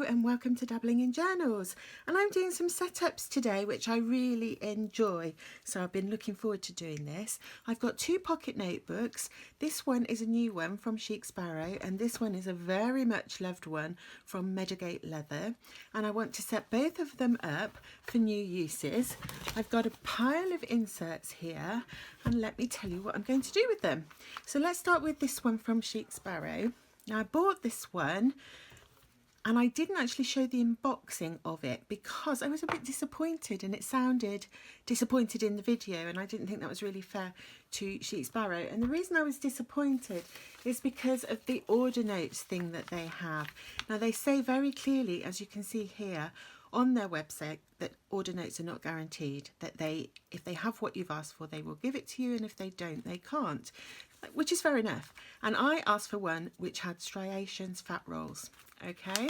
and welcome to Dabbling in Journals, and I'm doing some setups today which I really enjoy, so I've been looking forward to doing this. I've got two pocket notebooks. This one is a new one from Chic Sparrow and this one is a very much loved one from Meadowgate Leather, and I want to set both of them up for new uses. I've got a pile of inserts here and let me tell you what I'm going to do with them. So let's start with this one from Chic Sparrow. Now I bought this one and I didn't actually show the unboxing of it because I was a bit disappointed and it sounded disappointed in the video, and I didn't think that was really fair to Chic Sparrow. And the reason I was disappointed is because of the order notes thing that they have. Now they say very clearly, as you can see here on their website, that order notes are not guaranteed, that if they have what you've asked for, they will give it to you, and if they don't, they can't, which is fair enough. And I asked for one which had striations, fat rolls. Okay,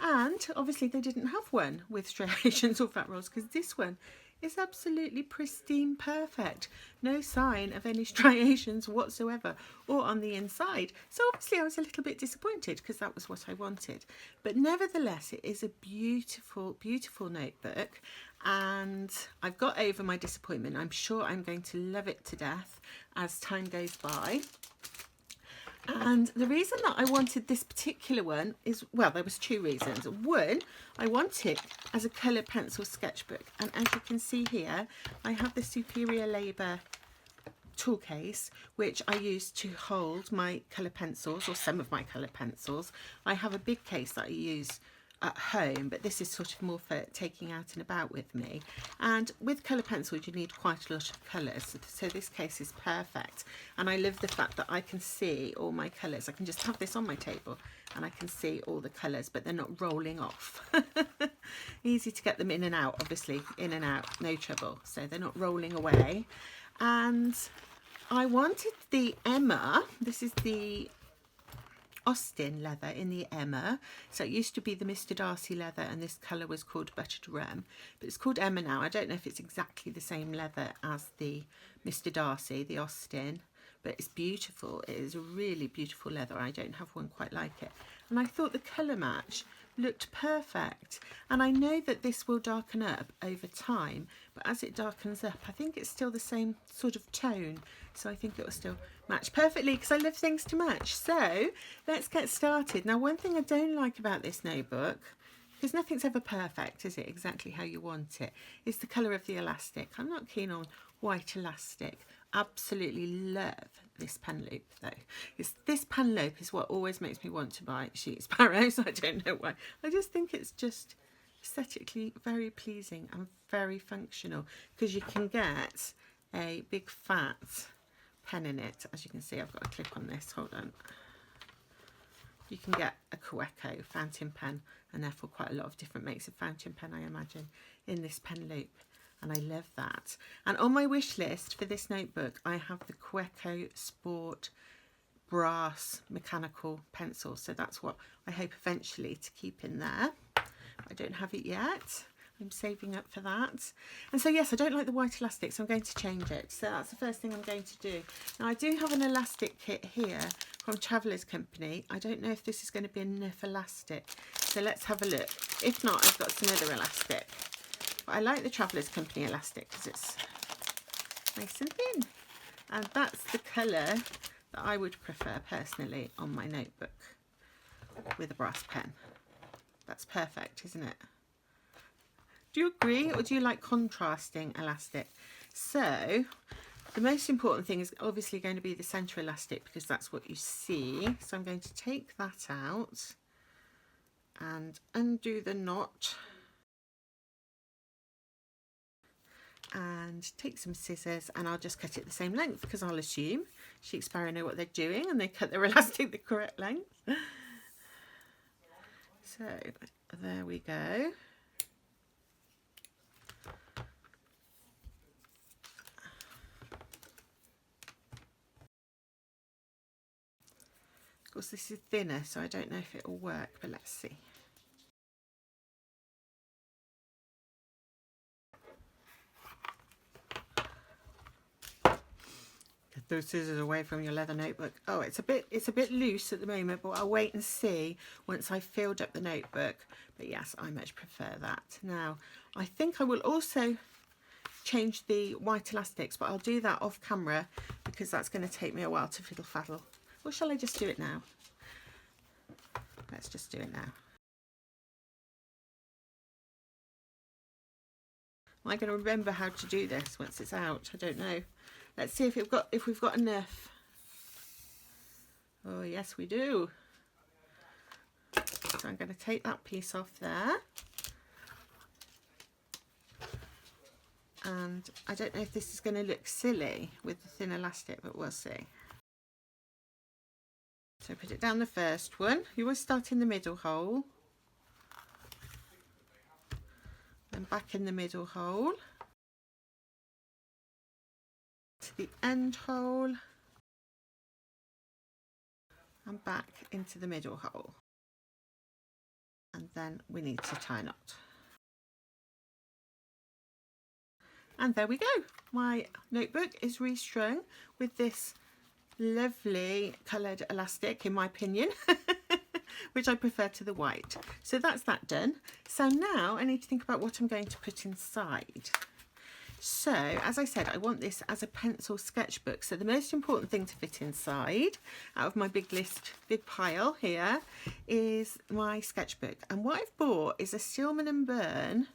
and obviously they didn't have one with striations or fat rolls because this one is absolutely pristine, perfect, no sign of any striations whatsoever or on the inside. So obviously I was a little bit disappointed because that was what I wanted, but nevertheless it is a beautiful, beautiful notebook, and I've got over my disappointment. I'm sure I'm going to love it to death as time goes by. And the reason that I wanted this particular one is, well, there was two reasons. One, I want it as a coloured pencil sketchbook, and as you can see here, I have the Superior Labour tool case which I use to hold my colour pencils, or some of my colour pencils. I have a big case that I use at home, but this is sort of more for taking out and about with me, and with colour pencils you need quite a lot of colours, so this case is perfect. And I love the fact that I can see all my colours. I can just have this on my table and I can see all the colours, but they're not rolling off. Easy to get them in and out, obviously, in and out, no trouble, so they're not rolling away. And I wanted the Emma, this is the Austen leather in the Emma, so it used to be the Mr. Darcy leather and this colour was called Buttered Rum, but it's called Emma now. I don't know if it's exactly the same leather as the Mr. Darcy, the Austen, but it's beautiful. It is a really beautiful leather. I don't have one quite like it, and I thought the colour match looked perfect. And I know that this will darken up over time, but as it darkens up I think it's still the same sort of tone, so I think it will still match perfectly because I love things to match. So let's get started. Now, one thing I don't like about this notebook, because nothing's ever perfect, is it, exactly how you want it, is the colour of the elastic. I'm not keen on white elastic. Absolutely love this pen loop though. This pen loop is what always makes me want to buy Chic Sparrows. I don't know why. I just think it's just aesthetically very pleasing and very functional, because you can get a big fat pen in it. As you can see, I've got a clip on this, hold on. You can get a Coeco fountain pen, and therefore quite a lot of different makes of fountain pen, I imagine, in this pen loop, and I love that. And on my wish list for this notebook I have the Coeco Sport brass mechanical pencil, so that's what I hope eventually to keep in there. I don't have it yet. I'm saving up for that. And so yes, I don't like the white elastic, so I'm going to change it. So that's the first thing I'm going to do. Now I do have an elastic kit here from Traveller's Company. I don't know if this is going to be enough elastic, so let's have a look. If not, I've got some other elastic. But I like the Traveller's Company elastic because it's nice and thin. And that's the colour that I would prefer personally on my notebook with a brass pen. That's perfect, isn't it? Do you agree, or do you like contrasting elastic? So the most important thing is obviously going to be the centre elastic, because that's what you see. So I'm going to take that out and undo the knot and take some scissors, and I'll just cut it the same length because I'll assume Chic Sparrow know what they're doing and they cut their elastic the correct length. So there we go. Of course this is thinner, so I don't know if it will work, but let's see. those scissors away from your leather notebook. Oh, it's a bit loose at the moment, but I'll wait and see once I've filled up the notebook. But yes, I much prefer that. Now, I think I will also change the white elastics, but I'll do that off camera because that's going to take me a while to fiddle faddle. Or shall I just do it now? Let's just do it now. Am I going to remember how to do this once it's out? I don't know. Let's see if we've got enough. Oh yes, we do. So I'm going to take that piece off there. And I don't know if this is going to look silly with the thin elastic, but we'll see. So put it down the first one. You always start in the middle hole. Then back in the middle hole. To the end hole. And back into the middle hole. And then we need to tie a knot. And there we go. My notebook is restrung with this lovely coloured elastic, in my opinion, which I prefer to the white. So that's that done. So now I need to think about what I'm going to put inside. So, as I said, I want this as a pencil sketchbook. So the most important thing to fit inside, out of my big list, big pile here, is my sketchbook. And what I've bought is a Stillman & Burn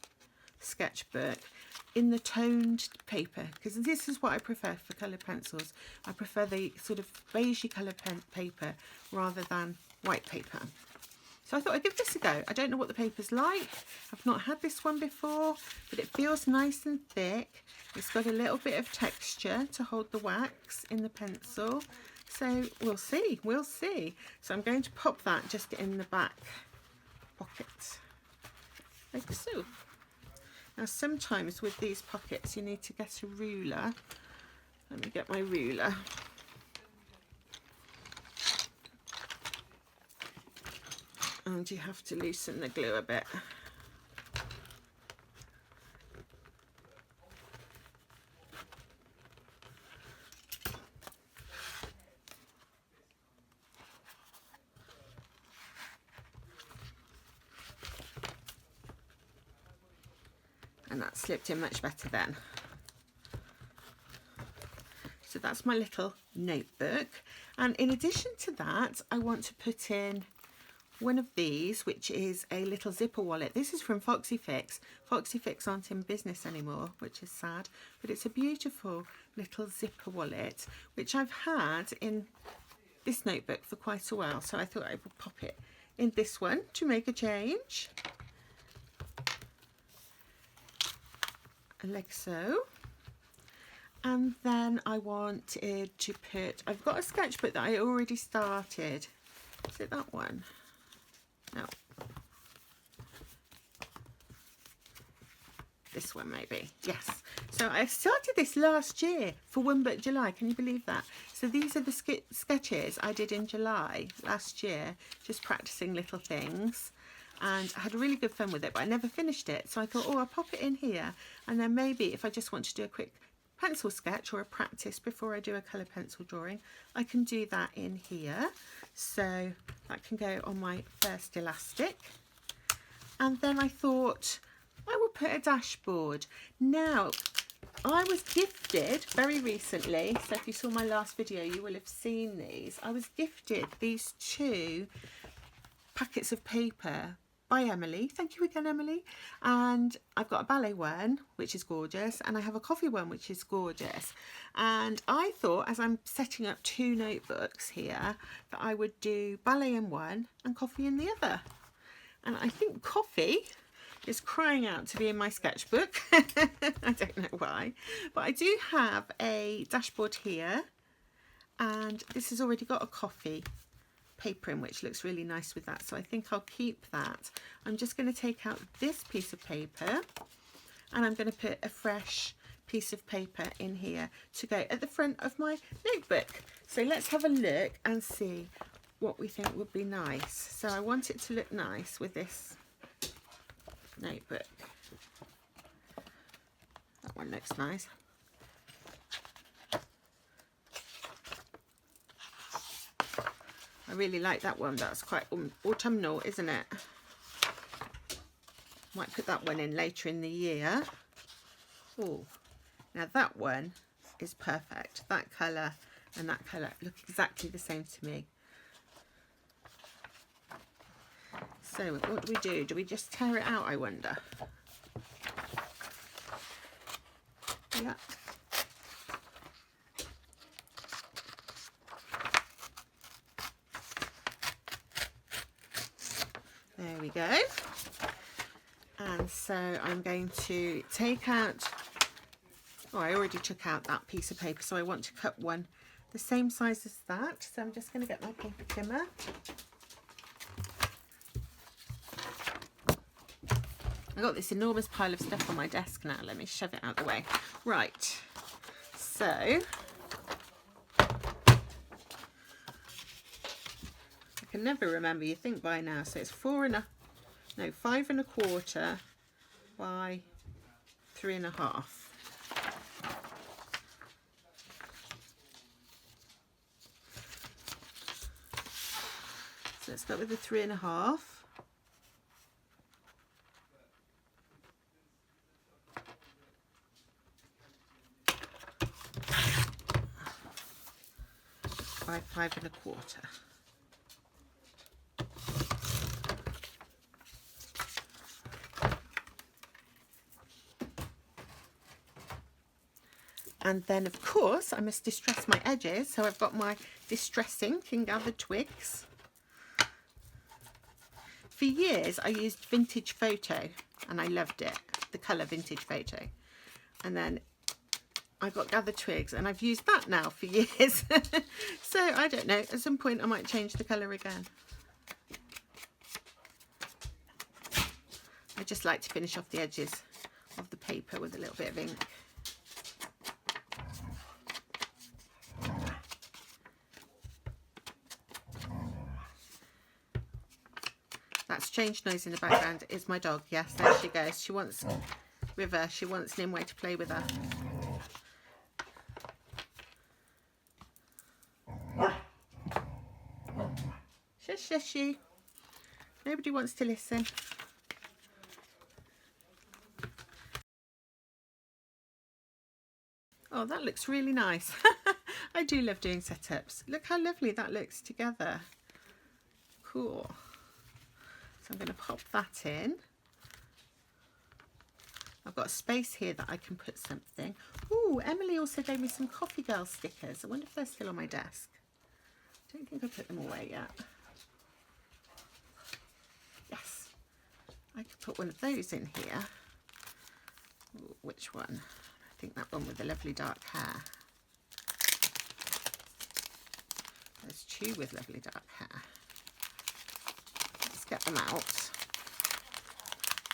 sketchbook in the toned paper, because this is what I prefer for coloured pencils. I prefer the sort of beigey coloured paper rather than white paper. So I thought I'd give this a go. I don't know what the paper's like. I've not had this one before, but it feels nice and thick. It's got a little bit of texture to hold the wax in the pencil. So we'll see, we'll see. So I'm going to pop that just in the back pocket, like so. Now sometimes with these pockets you need to get a ruler. Let me get my ruler. And you have to loosen the glue a bit. And that slipped in much better then. So that's my little notebook. And in addition to that, I want to put in one of these, which is a little zipper wallet. This is from Foxy Fix. Foxy Fix aren't in business anymore, which is sad, but it's a beautiful little zipper wallet, which I've had in this notebook for quite a while. So I thought I would pop it in this one to make a change. Like so. And then I wanted to put, I've got a sketchbook that I already started. Is it that one? No. This one maybe. Yes. So I started this last year for 1 Book July. Can you believe that? So these are the sketches I did in July last year, just practicing little things. And I had really good fun with it, but I never finished it. So I thought, oh, I'll pop it in here. And then maybe if I just want to do a quick pencil sketch or a practice before I do a colour pencil drawing, I can do that in here. So that can go on my first elastic. And then I thought I will put a dashboard. Now, I was gifted very recently, so if you saw my last video, you will have seen these. I was gifted these 2 packets of paper by Emily. Thank you again, Emily. And I've got a ballet one, which is gorgeous, and I have a coffee one, which is gorgeous. And I thought, as I'm setting up 2 notebooks here, that I would do ballet in one and coffee in the other. And I think coffee is crying out to be in my sketchbook. I don't know why, but I do have a dashboard here, and this has already got a coffee paper in, which looks really nice with that, so I think I'll keep that. I'm just going to take out this piece of paper and I'm going to put a fresh piece of paper in here to go at the front of my notebook. So let's have a look and see what we think would be nice. So I want it to look nice with this notebook. That one looks nice. I really like that one. That's quite autumnal, isn't it? Might put that one in later in the year. Oh, now that one is perfect. That colour and that colour look exactly the same to me. So what do we do? Do we just tear it out, I wonder? Yeah. There we go. And so I'm going to take out, oh, I already took out that piece of paper, so I want to cut one the same size as that. So I'm just going to get my paper trimmer. I've got this enormous pile of stuff on my desk now. Let me shove it out of the way. Right, so I can never remember. You think by now. So it's 5 1/4 by 3 1/2. So let's start with the 3 1/2. By 5 1/4. And then of course I must distress my edges, so I've got my Distress ink in gathered twigs. For years I used Vintage Photo and I loved it, the colour Vintage Photo. And then I got gathered twigs and I've used that now for years. So I don't know, at some point I might change the colour again. I just like to finish off the edges of the paper with a little bit of ink. That strange noise in the background is my dog. Yes, there she goes. She wants River. She wants Nimue to play with her. Shush, shush you. Nobody wants to listen. Oh, that looks really nice. I do love doing setups. Look how lovely that looks together. Cool. So I'm going to pop that in. I've got a space here that I can put something. Oh, Emily also gave me some Coffee Girl stickers. I wonder if they're still on my desk. I don't think I put them away yet. Yes, I could put one of those in here. Ooh, which one? I think that one with the lovely dark hair. There's two with lovely dark hair. Let's get them out.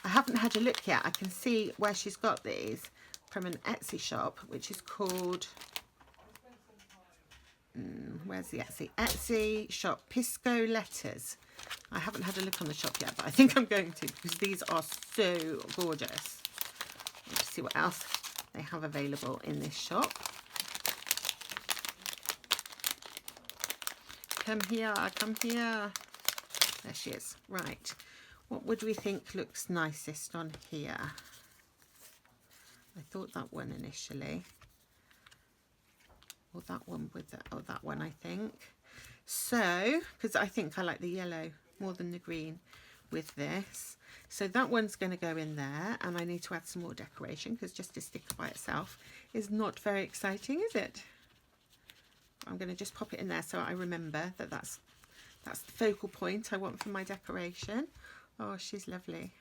I haven't had a look yet. I can see where she's got these from an Etsy shop, which is called, where's the Etsy shop, Pisco Letters. I haven't had a look on the shop yet, but I think I'm going to, because these are so gorgeous. Let's see what else they have available in this shop. Come here, come here. There she is. Right. What would we think looks nicest on here? I thought that one initially. Or that one with the, oh, that one I think. So, because I think I like the yellow more than the green with this. So that one's going to go in there, and I need to add some more decoration because just a sticker by itself is not very exciting, is it? I'm going to just pop it in there so I remember that that's the focal point I want for my decoration. Oh, she's lovely.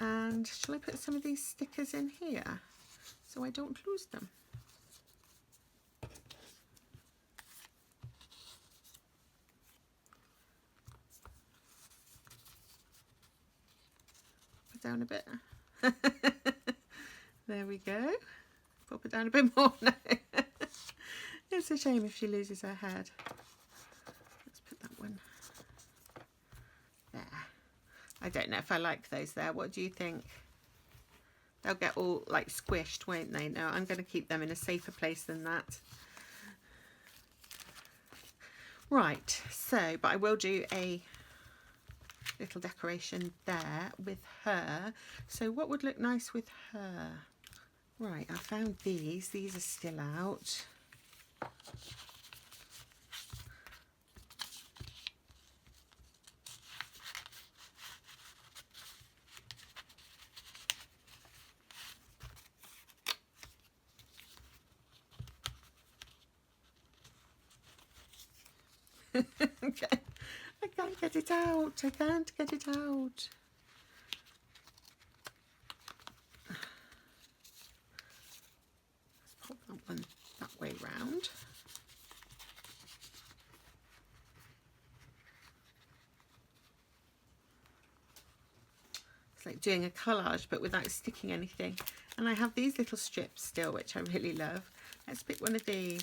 And shall I put some of these stickers in here so I don't lose them? Put down a bit. There we go. Pop it down a bit more now. It's a shame if she loses her head. Let's put that one there. I don't know if I like those there. What do you think? They'll get all like squished, won't they? No, I'm going to keep them in a safer place than that. Right, so, but I will do a little decoration there with her. So what would look nice with her? Right, I found these. These are still out. Okay. I can't get it out. I can't get it out. Let's pop that one that way round. It's like doing a collage but without sticking anything. And I have these little strips still, which I really love. Let's pick one of these.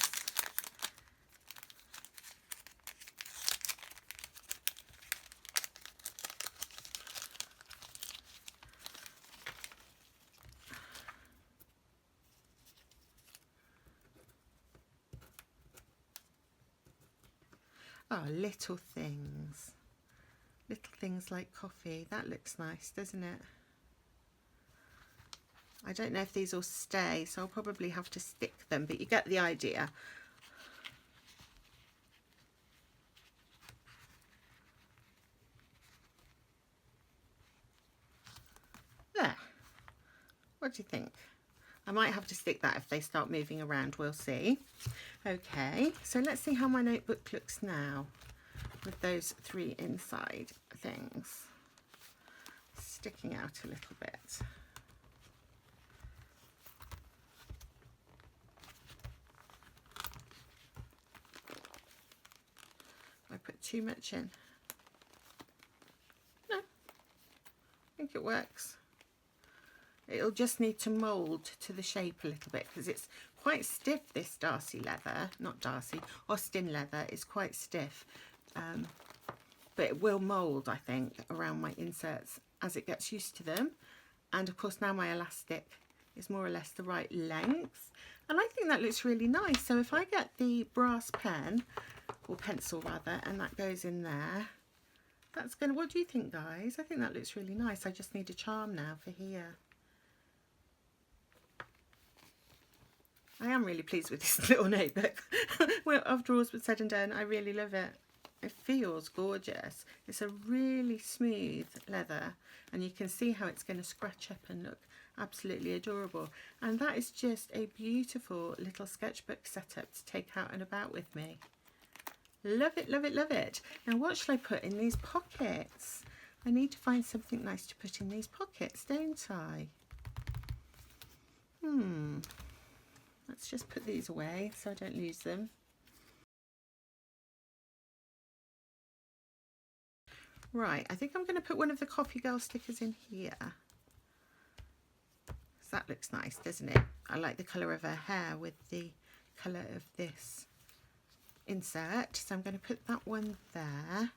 Oh, little things. Little things like coffee. That looks nice, doesn't it? I don't know if these will stay, so I'll probably have to stick them, but you get the idea. There. What do you think? I might have to stick that if they start moving around, we'll see. Okay, so let's see how my notebook looks now with those three inside things sticking out a little bit. I put too much in. No, I think it works. It'll just need to mould to the shape a little bit because it's quite stiff, this Austen leather is quite stiff. But it will mould, I think, around my inserts as it gets used to them. And of course now my elastic is more or less the right length. And I think that looks really nice. So if I get the brass pen, or pencil rather, and that goes in there, that's gonna, what do you think, guys? I think that looks really nice. I just need a charm now for here. I am really pleased with this little notebook. Well, after all's been said and done, I really love it. It feels gorgeous. It's a really smooth leather, and you can see how it's going to scratch up and look absolutely adorable. And that is just a beautiful little sketchbook setup to take out and about with me. Love it, love it, love it. Now what shall I put in these pockets? I need to find something nice to put in these pockets, don't I? Let's just put these away so I don't lose them. Right, I think I'm going to put one of the Coffee Girl stickers in here. So that looks nice, doesn't it? I like the colour of her hair with the colour of this insert. So I'm going to put that one there.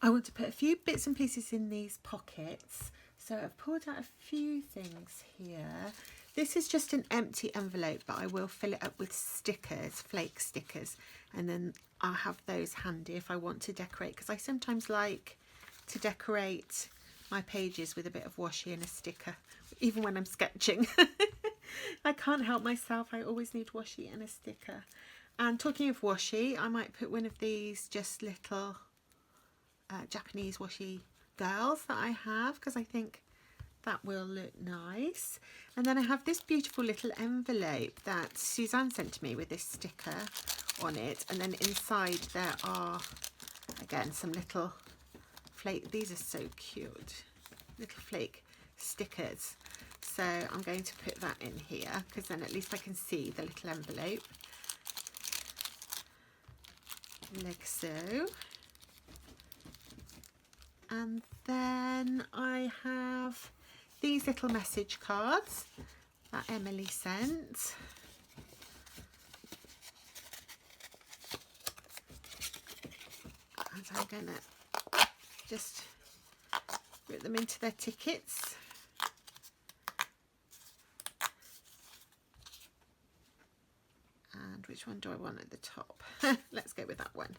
I want to put a few bits and pieces in these pockets. So I've pulled out a few things here. This is just an empty envelope, but I will fill it up with stickers, flake stickers, and then I'll have those handy if I want to decorate, because I sometimes like to decorate my pages with a bit of washi and a sticker, even when I'm sketching. I can't help myself, I always need washi and a sticker. And talking of washi, I might put one of these just little Japanese washi girls that I have, because I think that will look nice. And then I have this beautiful little envelope that Suzanne sent to me with this sticker on it, and then inside there are again some little flake, these are so cute, little flake stickers. So I'm going to put that in here because then at least I can see the little envelope like so. And then I have these little message cards that Emily sent. And I'm going to just put them into their tickets. And And which one do I want at the top? Let's go with that one.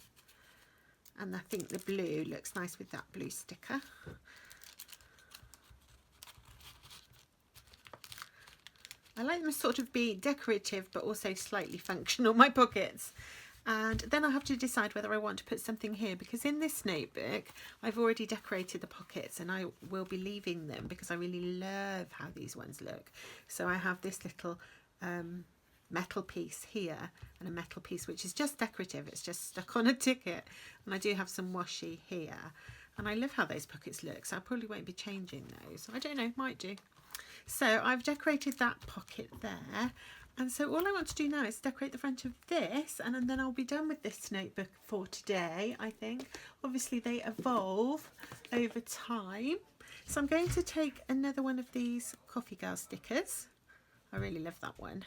And I think the blue looks nice with that blue sticker. I like them to sort of be decorative but also slightly functional, my pockets. And then I have to decide whether I want to put something here, because in this notebook I've already decorated the pockets and I will be leaving them because I really love how these ones look. So I have this little metal piece here and a metal piece which is just decorative, it's just stuck on a ticket, and I do have some washi here, and I love how those pockets look, so I probably won't be changing those. I don't know, might do. So I've decorated that pocket there. And so all I want to do now is decorate the front of this, and then I'll be done with this notebook for today, I think. Obviously they evolve over time. So I'm going to take another one of these Coffee Girl stickers. I really love that one.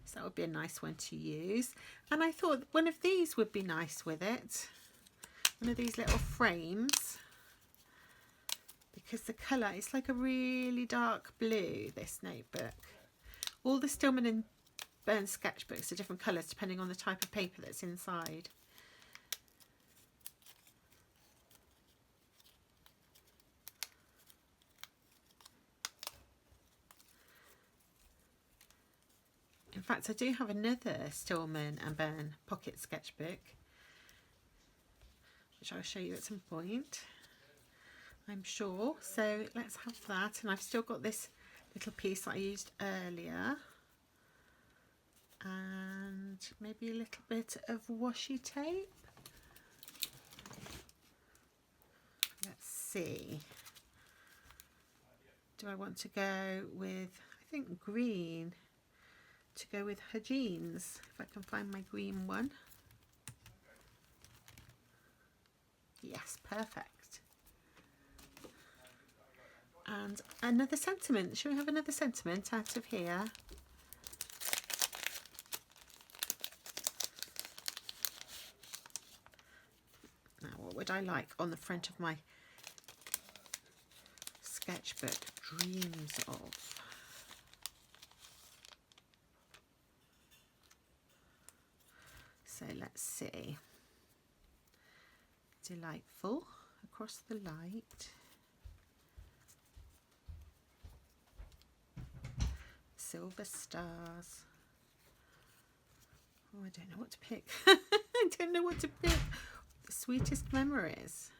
So that would be a nice one to use. And I thought one of these would be nice with it. One of these little frames. Because the colour, it's like a really dark blue, this notebook. All the Stillman and Burns sketchbooks are different colours depending on the type of paper that's inside. In fact, I do have another Stillman and Burn pocket sketchbook, which I'll show you at some point, I'm sure. So let's have that. And I've still got this little piece that I used earlier, and maybe a little bit of washi tape. Let's see, do I want to go with, I think green, to go with her jeans, if I can find my green one. Yes, perfect. And another sentiment. Shall we have another sentiment out of here? Now, what would I like on the front of my sketchbook? Dreams of. So let's see. Delightful, across the light. Silver stars. Oh, I don't know what to pick. I don't know what to pick. The sweetest memories.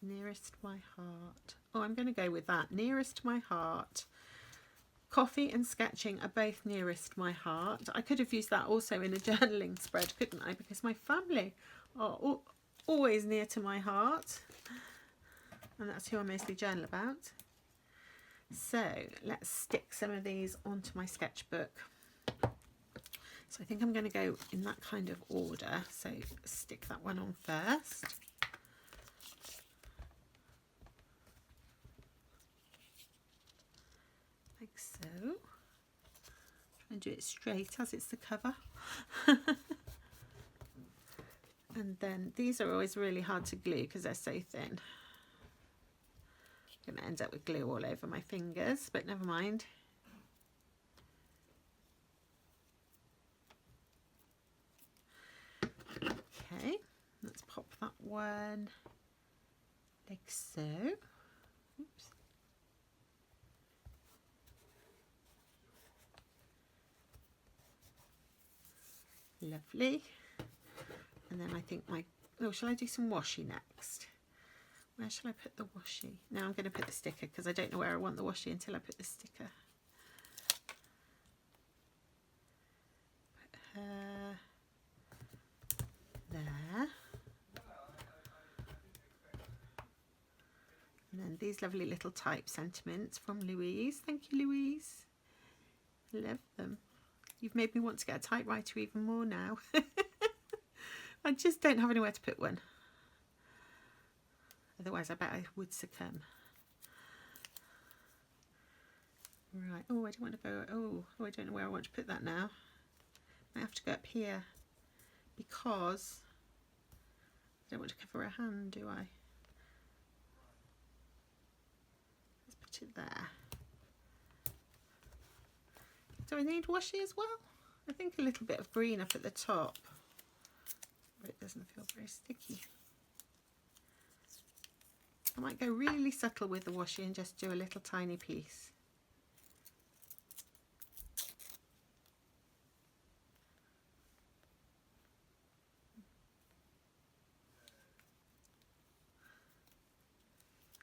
Nearest my heart. Oh, I'm going to go with that. Nearest my heart. Coffee and sketching are both nearest my heart. I could have used that also in a journaling spread, couldn't I? Because my family are always near to my heart. And that's who I mostly journal about. So let's stick some of these onto my sketchbook. So I think I'm going to go in that kind of order. So stick that one on first. Like so. Try and do it straight as it's the cover. And then these are always really hard to glue because they're so thin. I'm going to end up with glue all over my fingers, but never mind. Okay, let's pop that one like so. Oops. Lovely. And then I think oh, shall I do some washi next? Where shall I put the washi? Now I'm going to put the sticker because I don't know where I want the washi until I put the sticker. Put her there. And then these lovely little type sentiments from Louise. Thank you, Louise. Love them. You've made me want to get a typewriter even more now. I just don't have anywhere to put one. Otherwise I bet I would succumb. Right, oh, I don't want to go, oh, I don't know where I want to put that now. I have to go up here because I don't want to cover her hand, do I? Let's put it there. Do I need washi as well? I think a little bit of green up at the top, but it doesn't feel very sticky. I might go really subtle with the washi and just do a little tiny piece.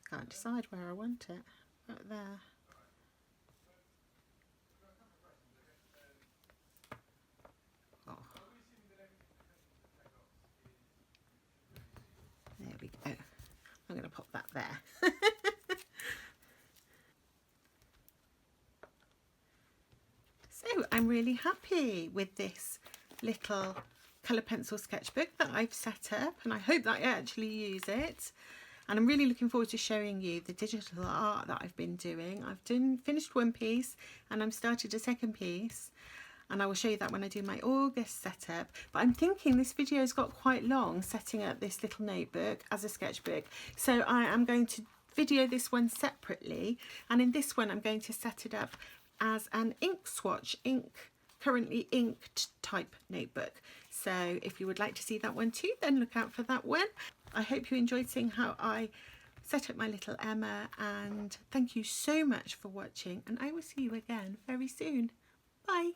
Can't decide where I want it. Right there. Oh. There we go. I'm going to pop that there. So I'm really happy with this little colour pencil sketchbook that I've set up, and I hope that I actually use it. And I'm really looking forward to showing you the digital art that I've been doing. I've finished one piece and I'm started a second piece, and I will show you that when I do my August setup. But I'm thinking this video has got quite long, setting up this little notebook as a sketchbook, so I am going to video this one separately, and in this one I'm going to set it up as an ink swatch, currently inked type notebook. So if you would like to see that one too, then look out for that one. I hope you enjoyed seeing how I set up my little Emma, and thank you so much for watching, and I will see you again very soon. Bye.